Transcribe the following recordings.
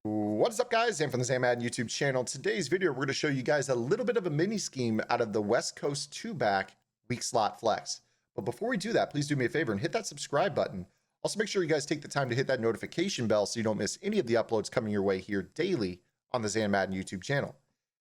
What is up, guys? Zan from the Madden YouTube channel. Today's video, we're going to show you guys a little bit of a mini scheme out of the West Coast 2-back weak slot flex. But before we do that, please do me a favor and hit that subscribe button. Also, make sure you guys take the time to hit that notification bell so you don't miss any of the uploads coming your way here daily on the Zan Madden YouTube channel.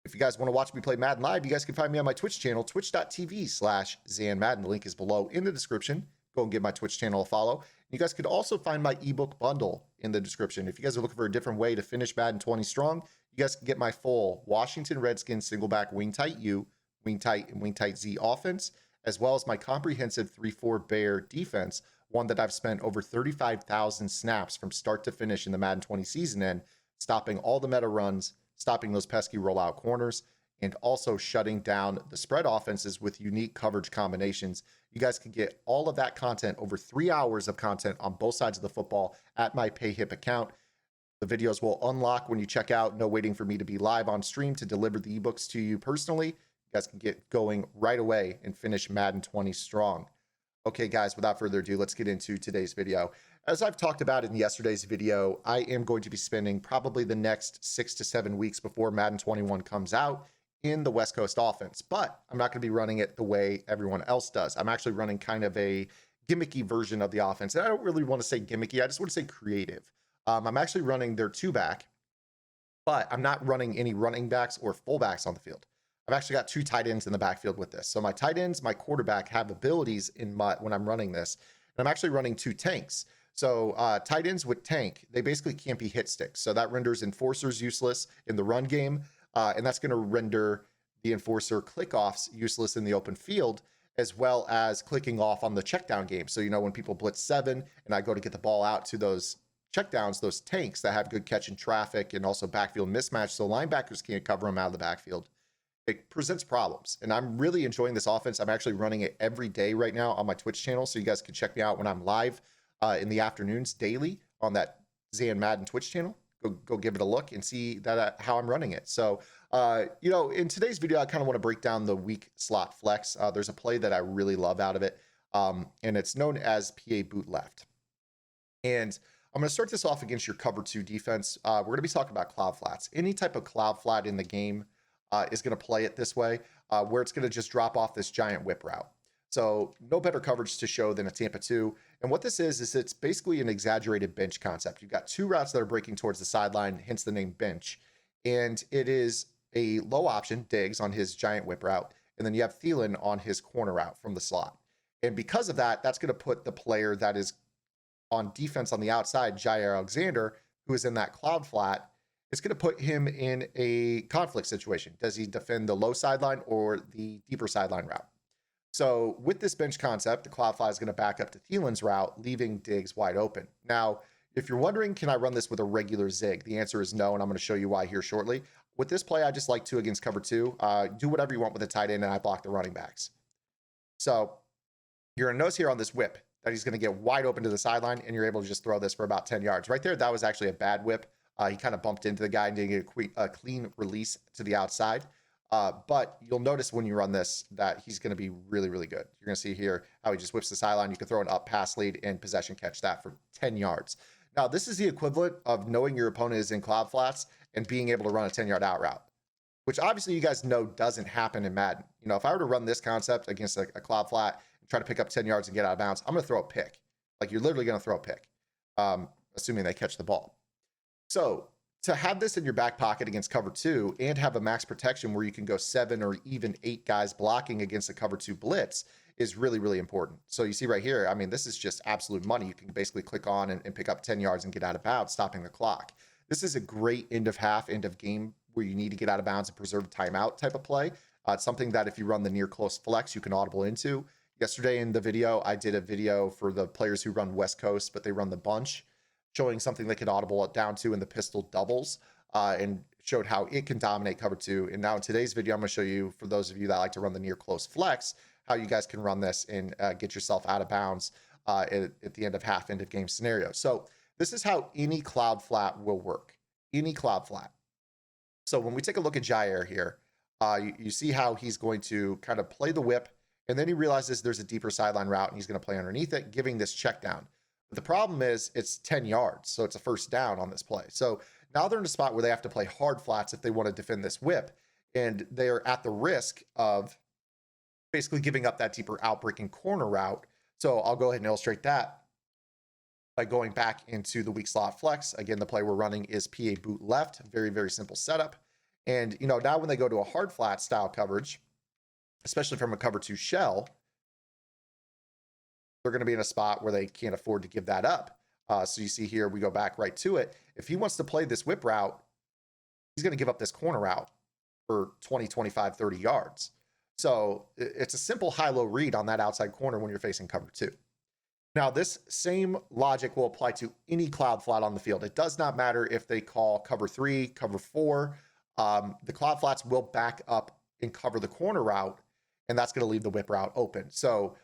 If you guys want to watch me play Madden live, you guys can find me on my Twitch channel, twitch.tv/Zan Madden. The link is below in the description. Go and give my Twitch channel a follow. You guys could also find my ebook bundle in the description. If you guys are looking for a different way to finish Madden 20 strong, you guys can get my full Washington Redskins single back wing tight U, wing tight, and wing tight Z offense, as well as my comprehensive 3-4 bear defense, one that I've spent over 35,000 snaps from start to finish in the Madden 20 season in, stopping all the meta runs, stopping those pesky rollout corners, and also shutting down the spread offenses with unique coverage combinations. You guys can get all of that content, over 3 hours of content on both sides of the football at my PayHip account. The videos will unlock when you check out. No waiting for me to be live on stream to deliver the ebooks to you personally. You guys can get going right away and finish Madden 20 strong. Okay, guys, without further ado, let's get into today's video. As I've talked about in yesterday's video, I am going to be spending probably the next 6 to 7 weeks before Madden 21 comes out in the West Coast offense, but I'm not going to be running it the way everyone else does. I'm actually running kind of a gimmicky version of the offense. And I don't really want to say gimmicky. I just want to say creative. I'm actually running their 2-back, but I'm not running any running backs or fullbacks on the field. I've actually got 2 tight ends in the backfield with this. So my tight ends, my quarterback have abilities when I'm running this. And I'm actually running 2 tanks. So tight ends with tank, they basically can't be hit sticks. So that renders enforcers useless in the run game. And that's going to render the enforcer click-offs useless in the open field, as well as clicking off on the checkdown game. So, when people blitz 7 and I go to get the ball out to those checkdowns, those tanks that have good catch in traffic and also backfield mismatch, so linebackers can't cover them out of the backfield, it presents problems. And I'm really enjoying this offense. I'm actually running it every day right now on my Twitch channel, so you guys can check me out when I'm live in the afternoons daily on that Zan Madden Twitch channel. Go give it a look and see that how I'm running it. So, in today's video, I kind of want to break down the weak slot flex. There's a play that I really love out of it, and it's known as PA boot left. And I'm going to start this off against your cover 2 defense. We're going to be talking about cloud flats. Any type of cloud flat in the game is going to play it this way, where it's going to just drop off this giant whip route. So no better coverage to show than a Tampa 2. And what this is it's basically an exaggerated bench concept. You've got 2 routes that are breaking towards the sideline, hence the name bench. And it is a low option, Diggs, on his giant whip route. And then you have Thielen on his corner route from the slot. And because of that, that's going to put the player that is on defense on the outside, Jair Alexander, who is in that cloud flat, it's going to put him in a conflict situation. Does he defend the low sideline or the deeper sideline route? So with this bench concept, the cloud flat is going to back up to Thielen's route, leaving Diggs wide open. Now, if you're wondering, can I run this with a regular zig? The answer is no, and I'm going to show you why here shortly. With this play, I just like 2 against cover 2. Do whatever you want with a tight end, and I block the running backs. So you're going to notice here on this whip that he's going to get wide open to the sideline, and you're able to just throw this for about 10 yards. Right there, that was actually a bad whip. He kind of bumped into the guy and didn't get a clean release to the outside. But you'll notice when you run this that he's going to be really, really good. You're going to see here how he just whips the sideline. You can throw an up pass lead and possession catch that for 10 yards. Now, this is the equivalent of knowing your opponent is in cloud flats and being able to run a 10-yard out route, which obviously you guys know doesn't happen in Madden. If I were to run this concept against a cloud flat and try to pick up 10 yards and get out of bounds, I'm going to throw a pick. Like, you're literally going to throw a pick, assuming they catch the ball. So to have this in your back pocket against cover 2 and have a max protection where you can go 7 or even 8 guys blocking against a cover 2 blitz is really, really important. So you see right here, I mean, this is just absolute money. You can basically click on and pick up 10 yards and get out of bounds, stopping the clock. This is a great end of half, end of game where you need to get out of bounds and preserve timeout type of play. It's something that if you run the near close flex, you can audible into. Yesterday in the video, I did a video for the players who run West Coast, but they run the bunch, showing something they could audible it down to in the pistol doubles, and showed how it can dominate cover 2. And now in today's video, I'm going to show you, for those of you that like to run the near close flex, how you guys can run this and get yourself out of bounds at the end of half, end of game scenario. So this is how any cloud flat will work. Any cloud flat. So when we take a look at Jair here, you see how he's going to kind of play the whip, and then he realizes there's a deeper sideline route, and he's going to play underneath it, giving this check down. But the problem is it's 10 yards, so it's a first down on this play. So now they're in a spot where they have to play hard flats if they want to defend this whip, and they're at the risk of basically giving up that deeper outbreaking corner route. So I'll go ahead and illustrate that by going back into the weak slot flex. Again, the play we're running is PA boot left. Very, very simple setup. And, now when they go to a hard flat style coverage, especially from a cover 2 shell, they're going to be in a spot where they can't afford to give that up. So you see here, we go back right to it. If he wants to play this whip route, he's going to give up this corner route for 20, 25, 30 yards. So it's a simple high-low read on that outside corner when you're facing cover 2. Now, this same logic will apply to any cloud flat on the field. It does not matter if they call cover 3, cover 4. The cloud flats will back up and cover the corner route, and that's going to leave the whip route open. So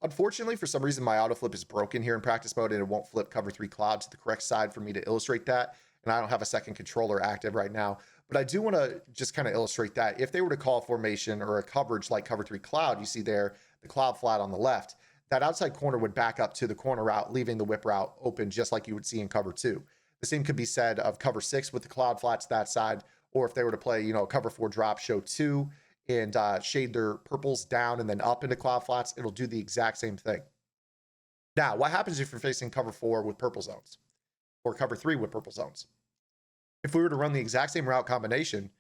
unfortunately, for some reason, my auto flip is broken here in practice mode, and it won't flip cover 3 cloud to the correct side for me to illustrate that. And I don't have a second controller active right now. But I do want to just kind of illustrate that. If they were to call a formation or a coverage like cover 3 cloud, you see there, the cloud flat on the left, that outside corner would back up to the corner route, leaving the whip route open just like you would see in cover 2. The same could be said of cover 6 with the cloud flats that side, or if they were to play, cover 4 drop, show 2, and shade their purples down and then up into cloud flats, it'll do the exact same thing. Now, what happens if you're facing cover 4 with purple zones or cover 3 with purple zones? If we were to run the exact same route combination,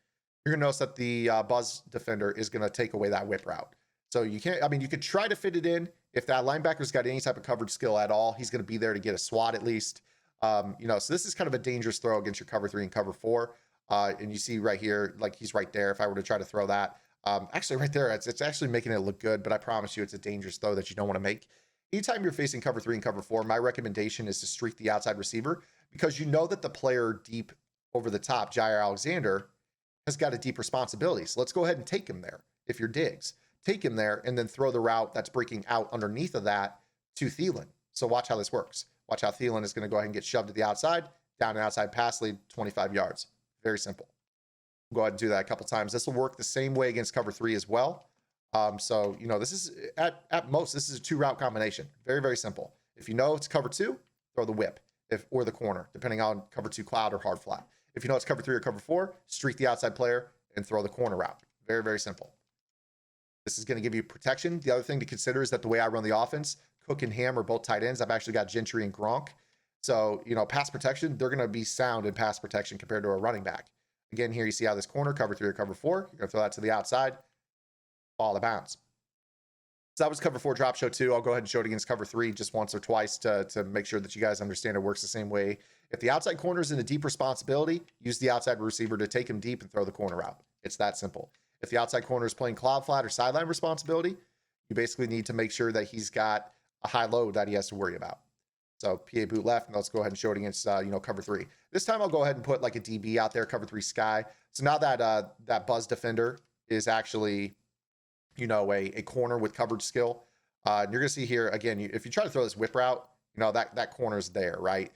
you're going to notice that the buzz defender is going to take away that whip route. So you can't, you could try to fit it in. If that linebacker's got any type of coverage skill at all, he's going to be there to get a swat at least. So this is kind of a dangerous throw against your cover 3 and cover 4. And you see right here, like he's right there. If I were to try to throw that, actually right there, it's actually making it look good, but I promise you it's a dangerous throw that you don't want to make. Anytime you're facing cover 3 and cover 4, my recommendation is to streak the outside receiver, because you know that the player deep over the top, Jair Alexander, has got a deep responsibility. So let's go ahead and take him there. If you're Diggs, take him there and then throw the route that's breaking out underneath of that to Thielen. So watch how this works. Watch how Thielen is going to go ahead and get shoved to the outside, down an outside pass lead, 25 yards. Very simple. Go ahead and do that a couple times. This will work the same way against cover 3 as well. This is at most, this is a 2 route combination. Very, very simple. If you know it's cover 2, throw the whip or the corner, depending on cover 2 cloud or hard flat. If you know it's cover 3 or cover 4, streak the outside player and throw the corner route. Very, very simple. This is going to give you protection. The other thing to consider is that the way I run the offense, Cook and Ham are both tight ends. I've actually got Gentry and Gronk. So, pass protection, they're going to be sound in pass protection compared to a running back. Again, here you see how this corner, cover 3 or cover 4, you're going to throw that to the outside, ball out of bounds. So that was cover 4 drop show 2. I'll go ahead and show it against cover 3 just once or twice to make sure that you guys understand it works the same way. If the outside corner is in a deep responsibility, use the outside receiver to take him deep and throw the corner out. It's that simple. If the outside corner is playing cloud flat or sideline responsibility, you basically need to make sure that he's got a high load that he has to worry about. So PA boot left, and let's go ahead and show it against, cover 3. This time I'll go ahead and put like a DB out there, cover 3 sky. So now that that buzz defender is actually, a corner with coverage skill. And you're going to see here, again, if you try to throw this whip route, that corner's there, right?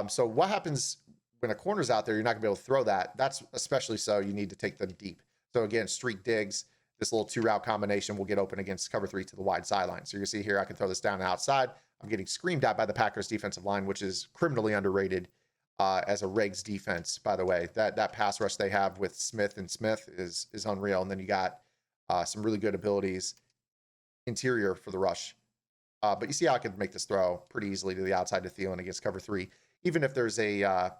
So what happens when a corner's out there, you're not going to be able to throw that. That's especially so you need to take them deep. So again, streak Diggs, this little 2 route combination will get open against cover 3 to the wide sideline. So you see here, I can throw this down and outside. I'm getting screamed at by the Packers defensive line, which is criminally underrated as a Regs defense, by the way. That pass rush they have with Smith is unreal. And then you got some really good abilities interior for the rush. But you see how I could make this throw pretty easily to the outside to Thielen against cover 3, even if there's a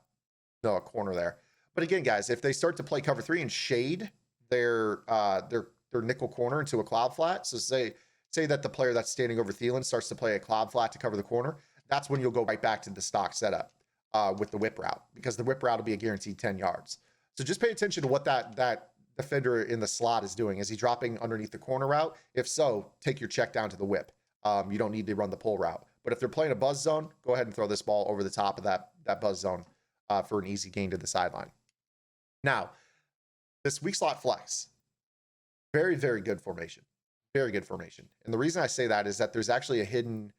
corner there. But again, guys, if they start to play cover 3 and shade their nickel corner into a cloud flat, so say that the player that's standing over Thielen starts to play a cloud flat to cover the corner, that's when you'll go right back to the stock setup with the whip route, because the whip route will be a guaranteed 10 yards. So just pay attention to what that defender in the slot is doing. Is he dropping underneath the corner route? If so, take your check down to the whip. You don't need to run the pull route. But if they're playing a buzz zone, go ahead and throw this ball over the top of that buzz zone for an easy gain to the sideline. Now, this weak slot flex, very, very good formation. Very good formation. And the reason I say that is that there's actually a hidden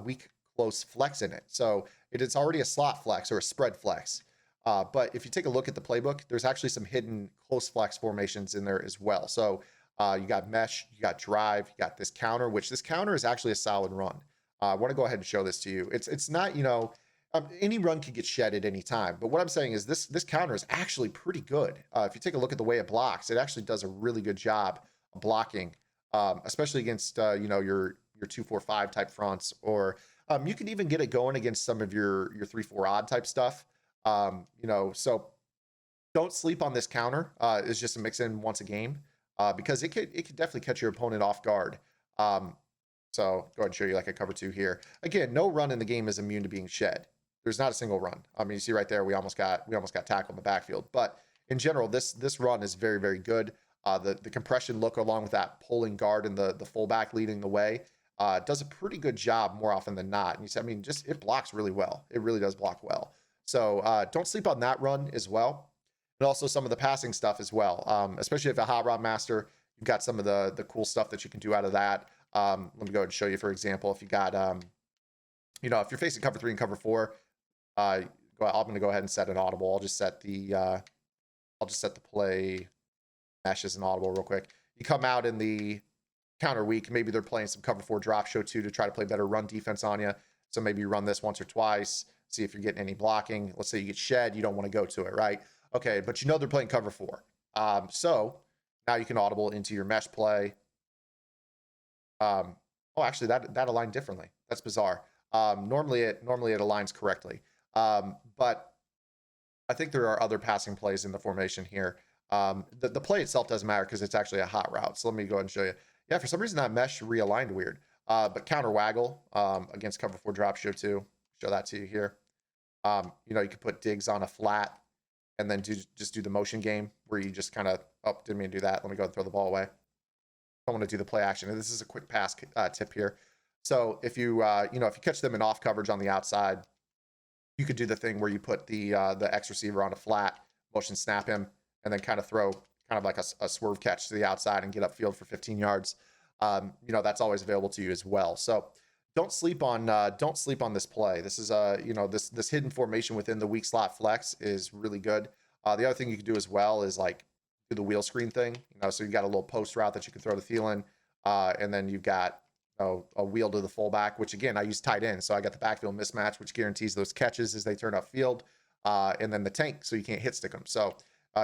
weak close flex in it. So it's already a slot flex or a spread flex. But if you take a look at the playbook, there's actually some hidden close flex formations in there as well. So you got mesh, you got drive, you got this counter, which this counter is actually a solid run. I want to go ahead and show this to you. It's not, you know, any run could get shed at any time. But what I'm saying is this counter is actually pretty good. If you take a look at the way it blocks, it actually does a really good job of blocking, especially against you know, your 2-4-5 type fronts, or you can even get it going against some of your 3-4 odd type stuff. You know, so don't sleep on this counter. It's just a mix in once a game, because it could definitely catch your opponent off guard. So go ahead and show you like a cover 2 here. Again, no run in the game is immune to being shed. There's not a single run. I mean, you see right there, we almost got tackled in the backfield. But in general, this run is very, very good. The compression look along with that pulling guard and the fullback leading the way does a pretty good job more often than not. And you said, I mean, just it blocks really well. It really does block well. So don't sleep on that run as well. And also some of the passing stuff as well, especially if a hot rod master, you've got some of the cool stuff that you can do out of that. Let me go ahead and show you, for example, if you got, you know, if you're facing cover 3 and cover 4, I'm going to go ahead and set an audible. I'll just set the play mesh as an audible real quick. You come out in the counter weak, maybe they're playing some cover 4 drop show 2 to try to play better run defense on you. So maybe you run this once or twice, see if you're getting any blocking. Let's say you get shed, you don't want to go to it, right? Okay, but you know they're playing cover 4. So now you can audible into your mesh play. Oh, actually, that aligned differently. That's bizarre. Normally it aligns correctly. But I think there are other passing plays in the formation here. The play itself doesn't matter because it's actually a hot route. So let me go ahead and show you. Yeah, for some reason that mesh realigned weird. But counter waggle against cover 4 drop show 2. Show that to you here. You know, you could put digs on a flat and then just do the motion game where you just kind of, oh, didn't mean to do that. Let me go and throw the ball away. I want to do the play action. And this is a quick pass tip here. So if you, you know, if you catch them in off coverage on the outside, you could do the thing where you put the X receiver on a flat, motion snap him, and then kind of throw kind of like a swerve catch to the outside and get upfield for 15 yards. You know, that's always available to you as well. So don't sleep on this play. This is you know, this hidden formation within the weak slot flex is really good. The other thing you can do as well is like do the wheel screen thing. You know, so you got a little post route that you can throw to Thielen, and then you've got, you know, a wheel to the fullback, which again I use tight end, so I got the backfield mismatch, which guarantees those catches as they turn upfield, and then the tank, so you can't hit stick them. So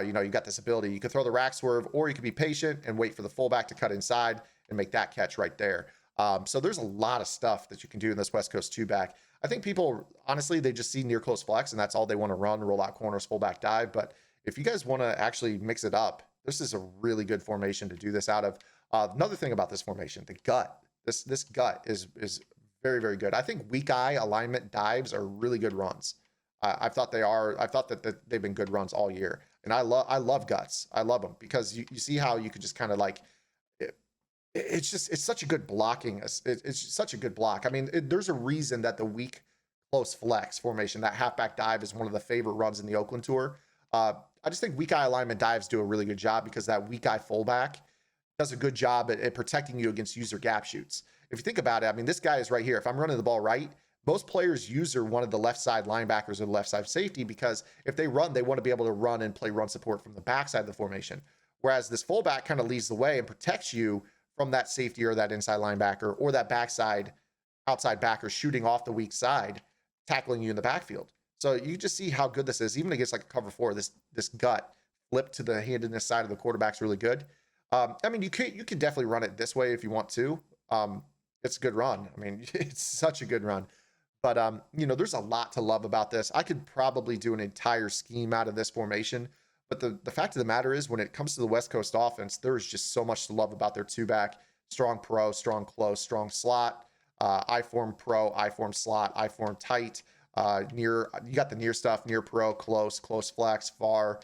you know, you got this ability. You can throw the rack swerve, or you can be patient and wait for the fullback to cut inside and make that catch right there. So there's a lot of stuff that you can do in this West Coast 2-back. I think people, honestly, they just see near close flex, and that's all they want to run, roll out corners, fullback dive. But if you guys want to actually mix it up, this is a really good formation to do this out of. Another thing about this formation, the gut. This gut is very, very good. I think weak eye alignment dives are really good runs. I thought they are. I thought that they've been good runs all year. And I love guts. I love them because you see how you could just kind of like, it's such a good blocking. It's such a good block. I mean, there's a reason that the weak close flex formation, that halfback dive, is one of the favorite runs in the Oakland Tour. I just think weak eye alignment dives do a really good job because that weak eye fullback does a good job at protecting you against user gap shoots. If you think about it, I mean, this guy is right here. If I'm running the ball right, most players user one of the left side linebackers or the left side safety, because if they run, they want to be able to run and play run support from the backside of the formation. Whereas this fullback kind of leads the way and protects you from that safety or that inside linebacker or that backside outside backer shooting off the weak side, tackling you in the backfield. So you just see how good this is. Even against like a cover 4, this gut flip to the handedness side of the quarterback's really good. I mean, you could definitely run it this way if you want to. It's a good run. I mean, it's such a good run. But, you know, there's a lot to love about this. I could probably do an entire scheme out of this formation. But the fact of the matter is, when it comes to the West Coast offense, there's just so much to love about their 2-back. Strong pro, strong close, strong slot, I-form pro, I-form slot, I-form tight, near. You got the near stuff, near pro, close flex, far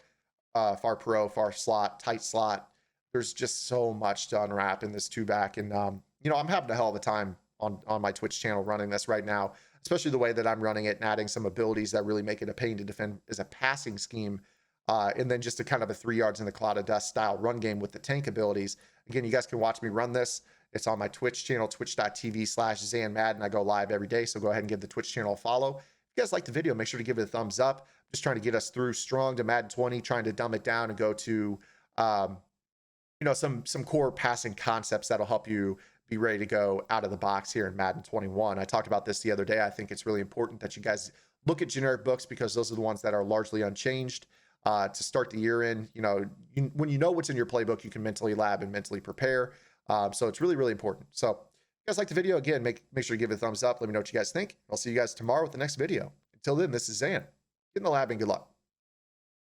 pro, far slot, tight slot. There's just so much to unwrap in this 2-back. And, you know, I'm having a hell of a time on my Twitch channel running this right now, especially the way that I'm running it and adding some abilities that really make it a pain to defend as a passing scheme. And then just a kind of a 3 yards in the cloud of dust style run game with the tank abilities. Again, you guys can watch me run this. It's on my Twitch channel, twitch.tv/ZanMadden. I go live every day, so go ahead and give the Twitch channel a follow. If you guys like the video, make sure to give it a thumbs up. I'm just trying to get us through strong to Madden 20, trying to dumb it down and go to, you know, some core passing concepts that'll help you be ready to go out of the box here in Madden 21. I talked about this the other day. I think it's really important that you guys look at generic books because those are the ones that are largely unchanged to start the year in. When you know what's in your playbook, you can mentally lab and mentally prepare. So it's really, really important. So if you guys like the video, again, make sure you give it a thumbs up. Let me know what you guys think. I'll see you guys tomorrow with the next video. Until then, this is Zan. Get in the lab and good luck.